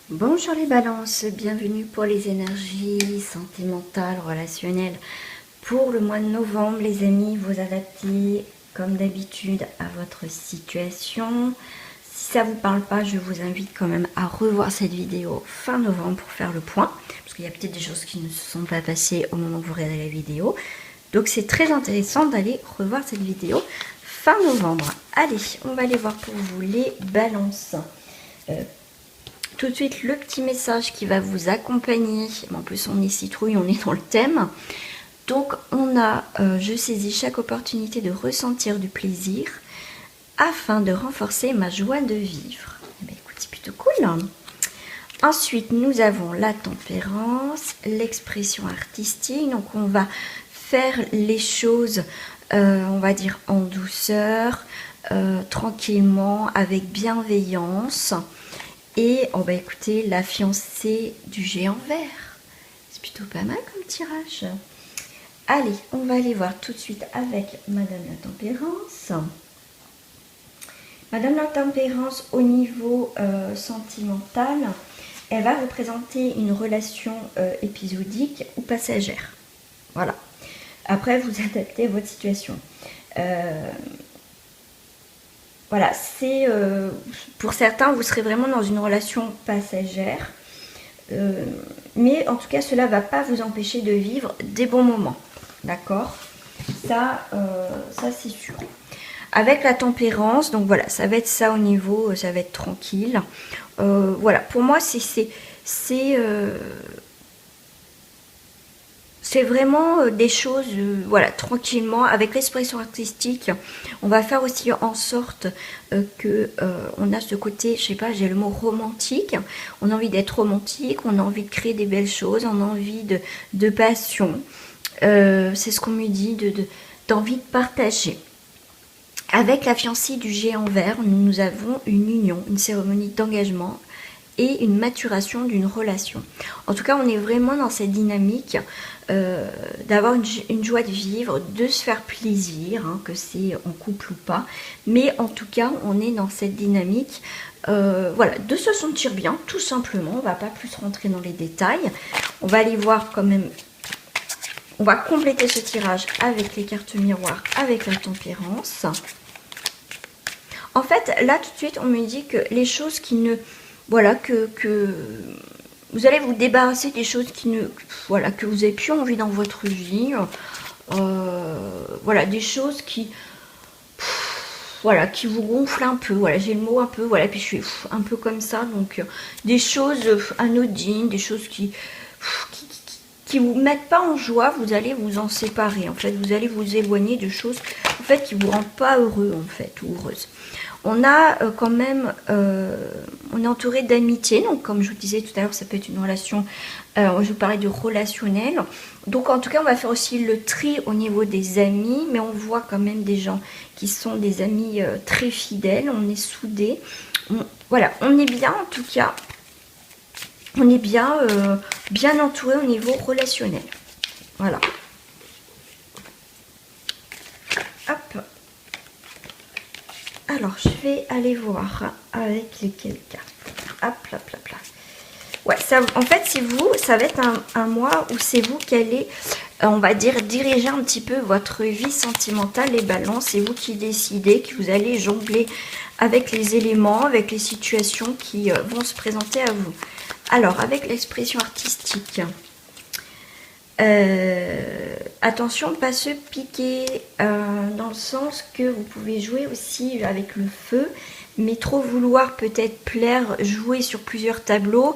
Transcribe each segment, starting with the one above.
Bonjour les balances, bienvenue pour les énergies sentimentales, relationnelles. Pour le mois de novembre, les amis, vous adaptez comme d'habitude à votre situation. Si ça vous parle pas, je vous invite quand même à revoir cette vidéo fin novembre pour faire le point. Parce qu'il y a peut-être des choses qui ne se sont pas passées au moment où vous regardez la vidéo. Donc c'est très intéressant d'aller revoir cette vidéo fin novembre. Allez, on va aller voir pour vous les balances. Tout de suite le petit message qui va vous accompagner. En plus on est citrouille, on est dans le thème. Donc on a je saisis chaque opportunité de ressentir du plaisir afin de renforcer ma joie de vivre. Eh bien, écoute, c'est plutôt cool. Ensuite nous avons la tempérance, l'expression artistique. Donc on va faire les choses on va dire en douceur, tranquillement, avec bienveillance. Et on va écouter la fiancée du géant vert. C'est plutôt pas mal comme tirage. Allez, on va aller voir tout de suite avec Madame la Tempérance. Madame la Tempérance, au niveau sentimental, elle va représenter une relation épisodique ou passagère. Voilà. Après, vous adaptez à votre situation. Voilà, c'est pour certains, vous serez vraiment dans une relation passagère. Mais en tout cas, cela ne va pas vous empêcher de vivre des bons moments. D'accord, ça c'est sûr. Avec la tempérance, donc voilà, ça va être ça au niveau, ça va être tranquille. Voilà, pour moi, c'est vraiment des choses, voilà, tranquillement, avec l'expression artistique. On va faire aussi en sorte que on a ce côté, je sais pas, j'ai le mot romantique. On a envie d'être romantique, on a envie de créer des belles choses, on a envie de passion. C'est ce qu'on me dit, d'envie de partager. Avec la fiancée du géant vert, nous avons une union, une cérémonie d'engagement et une maturation d'une relation. En tout cas, on est vraiment dans cette dynamique d'avoir une joie de vivre, de se faire plaisir, hein, que c'est en couple ou pas. Mais en tout cas, on est dans cette dynamique voilà, de se sentir bien, tout simplement. On ne va pas plus rentrer dans les détails. On va aller voir quand même. On va compléter ce tirage avec les cartes miroirs, avec la tempérance. En fait, là, tout de suite, on me dit que les choses qui ne... Voilà, que vous allez vous débarrasser des choses qui ne... Voilà, que vous n'avez plus envie dans votre vie. Voilà, des choses qui... Voilà, qui vous gonflent un peu. Voilà, j'ai le mot un peu. Voilà, puis je suis un peu comme ça. Donc, des choses anodines, des choses qui vous mettent pas en joie, vous allez vous en séparer. En fait, vous allez vous éloigner de choses en fait qui vous rendent pas heureux en fait ou heureuse. On a quand même, on est entouré d'amitié, donc comme je vous disais tout à l'heure, ça peut être une relation, je vous parlais de relationnel. Donc en tout cas, on va faire aussi le tri au niveau des amis, mais on voit quand même des gens qui sont des amis très fidèles, on est soudés. Voilà, on est bien en tout cas. On est bien, bien entouré au niveau relationnel. Voilà. Hop. Alors, je vais aller voir avec lesquelles cartes. Hop, hop, hop, là. Ouais, ça, en fait, c'est vous, ça va être un mois où c'est vous qui allez, on va dire, diriger un petit peu votre vie sentimentale, les balances. C'est vous qui décidez, que vous allez jongler avec les éléments, avec les situations qui vont se présenter à vous. Alors, avec l'expression artistique, attention, pas se piquer, dans le sens que vous pouvez jouer aussi avec le feu, mais trop vouloir peut-être plaire, jouer sur plusieurs tableaux,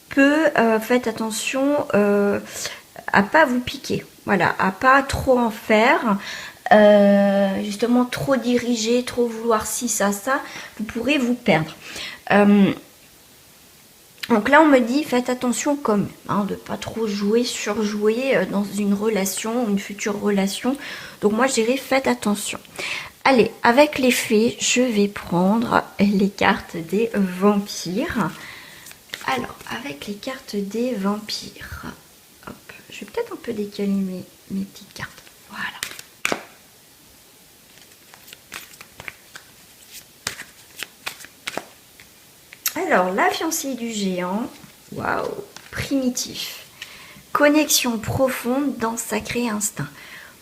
faites attention à pas vous piquer, voilà, à pas trop en faire. Justement, trop diriger, trop vouloir ci, ça, vous pourrez vous perdre. Donc là, on me dit, faites attention quand même, hein, de pas trop jouer, surjouer dans une relation, une future relation. Donc moi, je dirais, faites attention. Allez, avec les fées, je vais prendre les cartes des vampires. Alors, avec les cartes des vampires, hop, je vais peut-être un peu décaler mes petites cartes. Voilà. Alors, la fiancée du géant, waouh, primitif. Connexion profonde dans sacré instinct.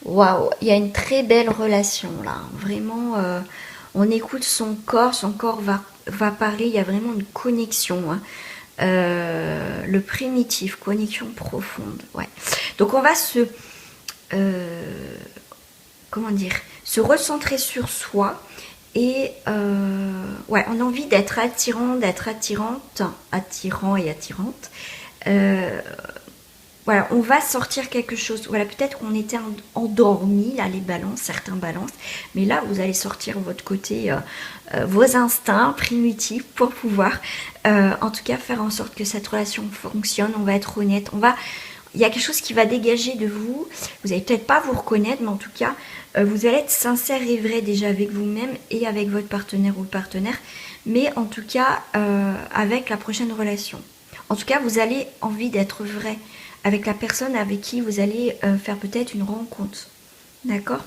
Waouh, il y a une très belle relation là. Vraiment, on écoute son corps va parler, il y a vraiment une connexion. Hein. Le primitif, connexion profonde. Ouais. Donc on va comment dire, se recentrer sur soi. Et ouais, on a envie d'être attirant, d'être attirante, attirant et attirante. Voilà, on va sortir quelque chose. Voilà, peut-être qu'on était endormi, là, les balances, certains balances. Mais là, vous allez sortir votre côté, vos instincts primitifs pour pouvoir, en tout cas, faire en sorte que cette relation fonctionne. On va être honnête. Il y a quelque chose qui va dégager de vous. Vous n'allez peut-être pas vous reconnaître, mais en tout cas, vous allez être sincère et vrai déjà avec vous-même et avec votre partenaire ou partenaire. Mais en tout cas, avec la prochaine relation. En tout cas, vous allez envie d'être vrai avec la personne avec qui vous allez faire peut-être une rencontre. D'accord?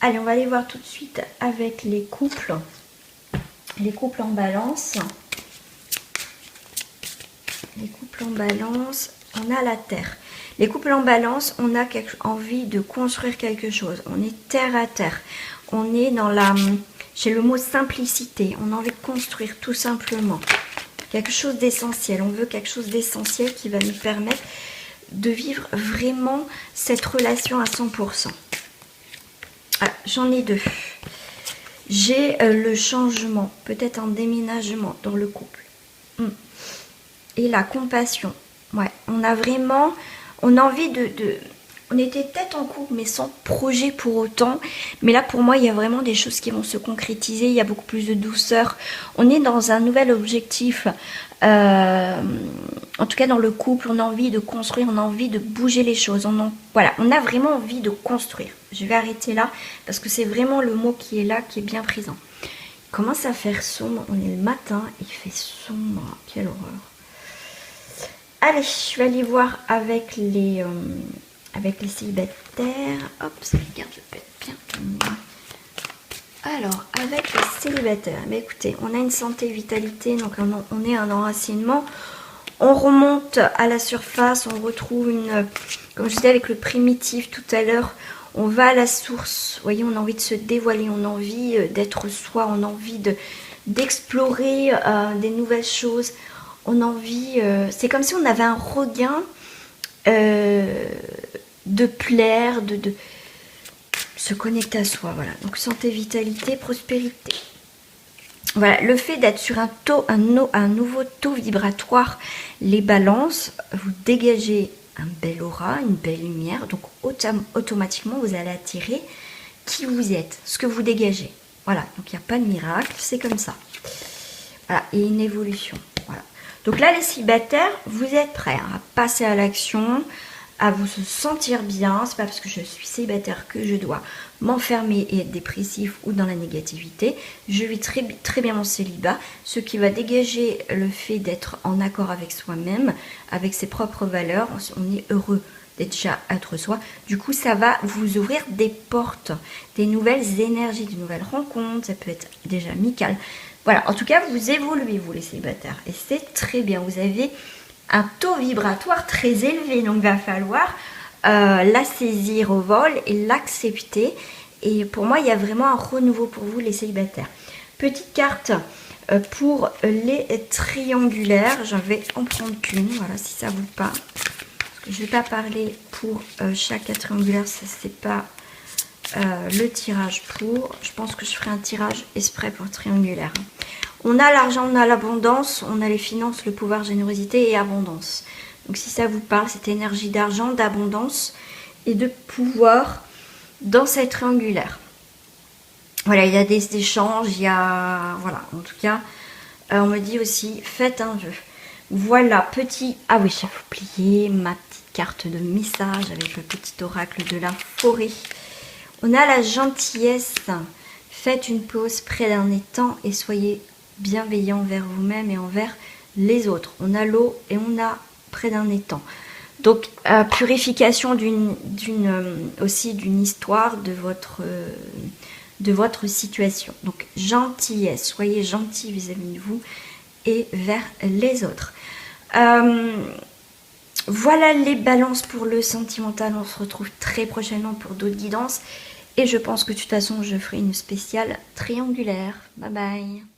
Allez, on va aller voir tout de suite avec les couples. Les couples en balance. Les couples en balance, on a la terre. Les couples en balance, on a envie de construire quelque chose. On est terre à terre. On est dans j'ai le mot simplicité. On a envie de construire tout simplement. Quelque chose d'essentiel. On veut quelque chose d'essentiel qui va nous permettre de vivre vraiment cette relation à 100%. Ah, j'en ai deux. J'ai le changement, peut-être un déménagement dans le couple. Et la compassion. Ouais, on a vraiment, on a envie on était peut-être en couple, mais sans projet pour autant. Mais là, pour moi, il y a vraiment des choses qui vont se concrétiser. Il y a beaucoup plus de douceur. On est dans un nouvel objectif. En tout cas, dans le couple, on a envie de construire, on a envie de bouger les choses. Voilà, on a vraiment envie de construire. Je vais arrêter là, parce que c'est vraiment le mot qui est là, qui est bien présent. Il commence à faire sombre. On est le matin, il fait sombre. Quelle horreur. Allez, je vais aller voir avec les célibataires. Hop, ça regarde, je peux être bien. Alors, avec les célibataires, mais écoutez, on a une santé, vitalité, donc on est un enracinement. On remonte à la surface, on retrouve comme je disais avec le primitif tout à l'heure, on va à la source. Vous voyez, on a envie de se dévoiler, on a envie d'être soi, on a envie d'explorer des nouvelles choses. On a envie, c'est comme si on avait un regain de plaire, de se connecter à soi, voilà. Donc santé, vitalité, prospérité. Voilà, le fait d'être sur un nouveau taux vibratoire, les balances, vous dégagez un bel aura, une belle lumière, donc automatiquement vous allez attirer qui vous êtes, ce que vous dégagez. Voilà, donc il n'y a pas de miracle, c'est comme ça. Voilà, et une évolution. Voilà. Donc là, les célibataires, vous êtes prêts à passer à l'action, à vous se sentir bien. C'est pas parce que je suis célibataire que je dois m'enfermer et être dépressif ou dans la négativité. Je vis très, très bien mon célibat, ce qui va dégager le fait d'être en accord avec soi-même, avec ses propres valeurs. On est heureux d'être déjà être soi. Du coup, ça va vous ouvrir des portes, des nouvelles énergies, de nouvelles rencontres. Ça peut être déjà amical. Voilà, en tout cas, vous évoluez, vous les célibataires. Et c'est très bien. Vous avez un taux vibratoire très élevé. Donc, il va falloir la saisir au vol et l'accepter. Et pour moi, il y a vraiment un renouveau pour vous, les célibataires. Petite carte pour les triangulaires. Je vais en prendre qu'une. Voilà, si ça vous parle. Parce que je ne vais pas parler pour chaque triangulaire. Ça, c'est pas le tirage pour. Je pense que je ferai un tirage exprès pour triangulaire. On a l'argent, on a l'abondance, on a les finances, le pouvoir, générosité et abondance. Donc si ça vous parle, cette énergie d'argent, d'abondance et de pouvoir dans cette triangulaire. Voilà, il y a des échanges, il y a... Voilà, en tout cas, on me dit aussi, faites un vœu. Voilà, petit... Ah oui, j'ai oublié ma petite carte de message avec le petit oracle de la forêt. On a la gentillesse. Faites une pause près d'un étang et soyez bienveillant envers vous-même et envers les autres. On a l'eau et on a près d'un étang. Donc, purification aussi d'une histoire de votre situation. Donc, gentillesse. Soyez gentil vis-à-vis de vous et vers les autres. Voilà les balances pour le sentimental. On se retrouve très prochainement pour d'autres guidances. Et je pense que de toute façon, je ferai une spéciale triangulaire. Bye bye.